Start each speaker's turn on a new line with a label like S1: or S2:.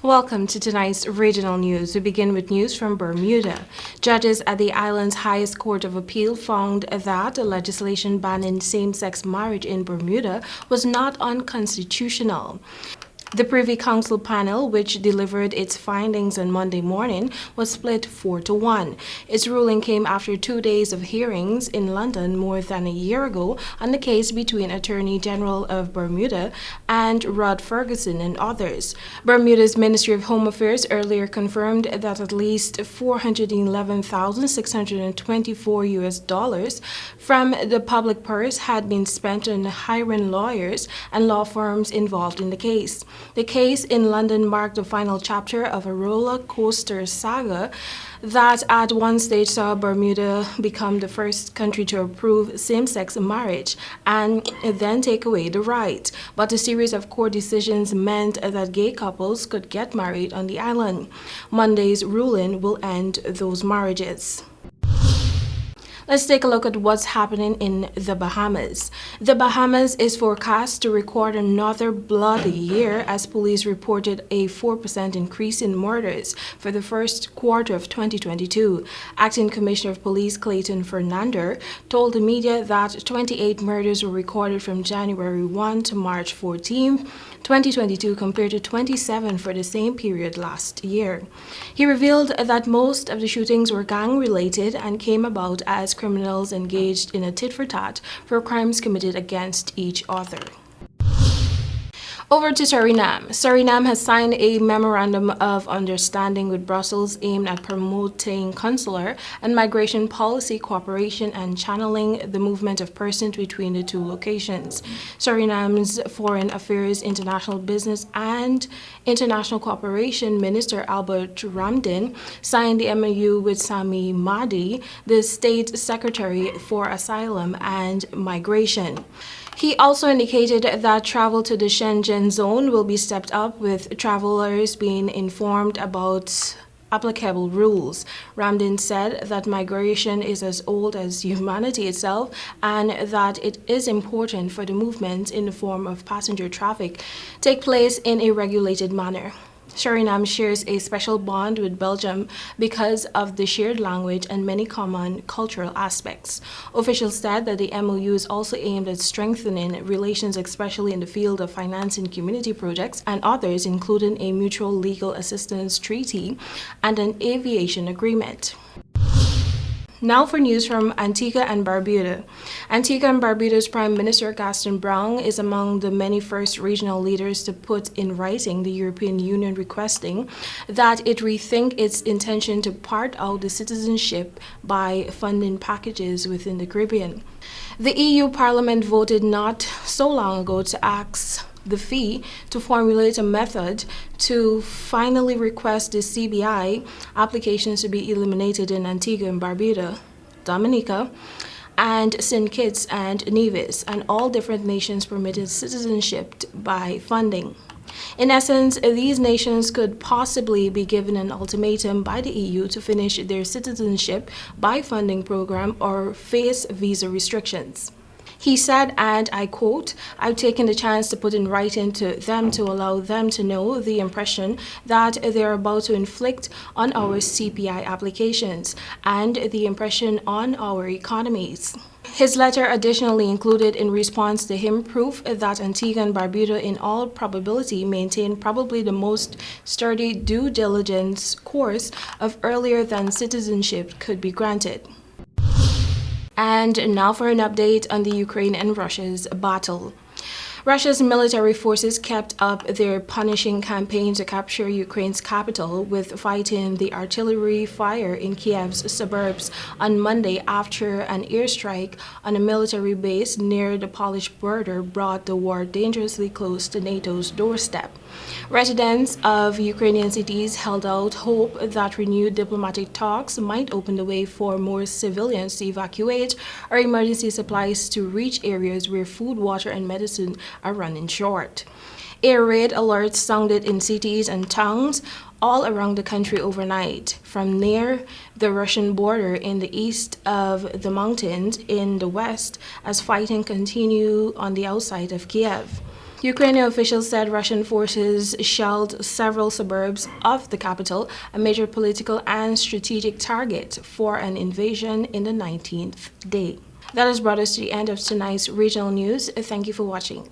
S1: Welcome to tonight's regional news. We begin with news from Bermuda. Judges at the island's highest court of appeal found that the legislation banning same-sex marriage in Bermuda was not unconstitutional. The Privy Council panel, which delivered its findings on Monday morning, was split 4-1. Its ruling came after 2 days of hearings in London more than a year ago on the case between Attorney General of Bermuda and Rod Ferguson and others. Bermuda's Ministry of Home Affairs earlier confirmed that at least $411,624 from the public purse had been spent on hiring lawyers and law firms involved in the case. The case in London marked the final chapter of a roller coaster saga that at one stage saw Bermuda become the first country to approve same-sex marriage and then take away the right. But a series of court decisions meant that gay couples could get married on the island. Monday's ruling will end those marriages. Let's take a look at what's happening in the Bahamas. The Bahamas is forecast to record another bloody year as police reported a 4% increase in murders for the first quarter of 2022. Acting Commissioner of Police Clayton Fernander told the media that 28 murders were recorded from January 1 to March 14, 2022 compared to 27 for the same period last year. He revealed that most of the shootings were gang-related and came about as criminals engaged in a tit-for-tat for crimes committed against each other. Over to Suriname. Suriname has signed a memorandum of understanding with Brussels aimed at promoting consular and migration policy cooperation and channeling the movement of persons between the two locations. Suriname's Foreign Affairs, International Business and International Cooperation Minister Albert Ramdin signed the MOU with Sami Madi, the State Secretary for Asylum and Migration. He also indicated that travel to the Schengen zone will be stepped up, with travelers being informed about applicable rules. Ramdin said that migration is as old as humanity itself and that it is important for the movement in the form of passenger traffic take place in a regulated manner. Suriname shares a special bond with Belgium because of the shared language and many common cultural aspects. Officials said that the MOU is also aimed at strengthening relations, especially in the field of financing community projects and others, including a mutual legal assistance treaty and an aviation agreement. Now for news from Antigua and Barbuda. Antigua and Barbuda's Prime Minister Gaston Brown is among the many first regional leaders to put in writing the European Union requesting that it rethink its intention to part out the citizenship by funding packages within the Caribbean. The EU Parliament voted not so long ago to ask the fee to formulate a method to finally request the CBI applications to be eliminated in Antigua and Barbuda, Dominica, and St. Kitts and Nevis, and all different nations permitted citizenship by funding. In essence, these nations could possibly be given an ultimatum by the EU to finish their citizenship by funding program or face visa restrictions. He said, and I quote, "I've taken the chance to put in writing to them to allow them to know the impression that they're about to inflict on our CPI applications and the impression on our economies." His letter additionally included in response to him proof that Antigua and Barbuda in all probability maintain probably the most sturdy due diligence course of earlier than citizenship could be granted. And now for an update on the Ukraine and Russia's battle. Russia's military forces kept up their punishing campaign to capture Ukraine's capital, with fighting the artillery fire in Kiev's suburbs on Monday after an airstrike on a military base near the Polish border brought the war dangerously close to NATO's doorstep. Residents of Ukrainian cities held out hope that renewed diplomatic talks might open the way for more civilians to evacuate or emergency supplies to reach areas where food, water, and medicine are running short. Air raid alerts sounded in cities and towns all around the country overnight, from near the Russian border in the east of the mountains in the west, as fighting continued on the outside of Kiev. Ukrainian officials said Russian forces shelled several suburbs of the capital, a major political and strategic target for an invasion in the 19th day. That has brought us to the end of tonight's regional news. Thank you for watching.